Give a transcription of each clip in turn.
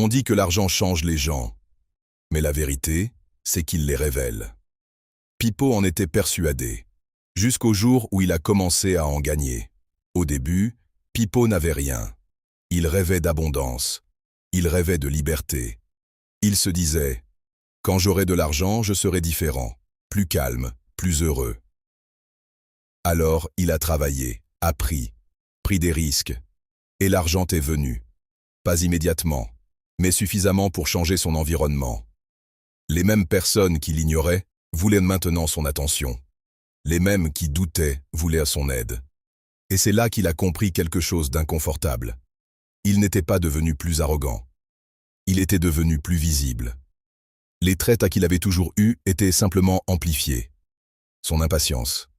On dit que l'argent change les gens, mais la vérité, c'est qu'il les révèle. Pipo en était persuadé, jusqu'au jour où il a commencé à en gagner. Au début, Pipo n'avait rien. Il rêvait d'abondance. Il rêvait de liberté. Il se disait, « Quand j'aurai de l'argent, je serai différent, plus calme, plus heureux. » Alors, il a travaillé, appris, pris des risques. Et l'argent est venu. Pas immédiatement, mais suffisamment pour changer son environnement. Les mêmes personnes qui l'ignoraient voulaient maintenant son attention. Les mêmes qui doutaient voulaient son aide. Et c'est là qu'il a compris quelque chose d'inconfortable. Il n'était pas devenu plus arrogant. Il était devenu plus visible. Les traits qu'il avait toujours eus étaient simplement amplifiés. Son impatience,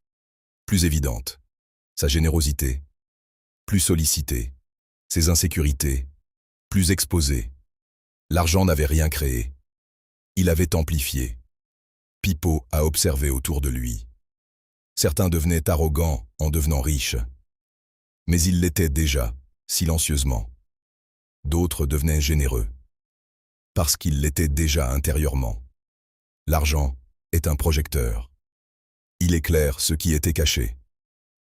plus évidente. Sa générosité, plus sollicitée. Ses insécurités, plus exposées. L'argent n'avait rien créé. Il avait amplifié. Pipo a observé autour de lui. Certains devenaient arrogants en devenant riches. Mais ils l'étaient déjà, silencieusement. D'autres devenaient généreux. Parce qu'ils l'étaient déjà intérieurement. L'argent est un projecteur. Il éclaire ce qui était caché.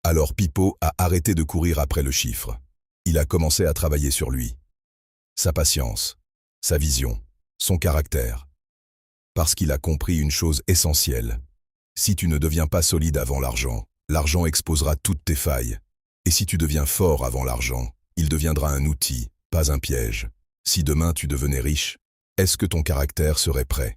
Alors Pipo a arrêté de courir après le chiffre. Il a commencé à travailler sur lui. Sa patience, sa vision, son caractère. Parce qu'il a compris une chose essentielle. Si tu ne deviens pas solide avant l'argent, l'argent exposera toutes tes failles. Et si tu deviens fort avant l'argent, il deviendra un outil, pas un piège. Si demain tu devenais riche, est-ce que ton caractère serait prêt?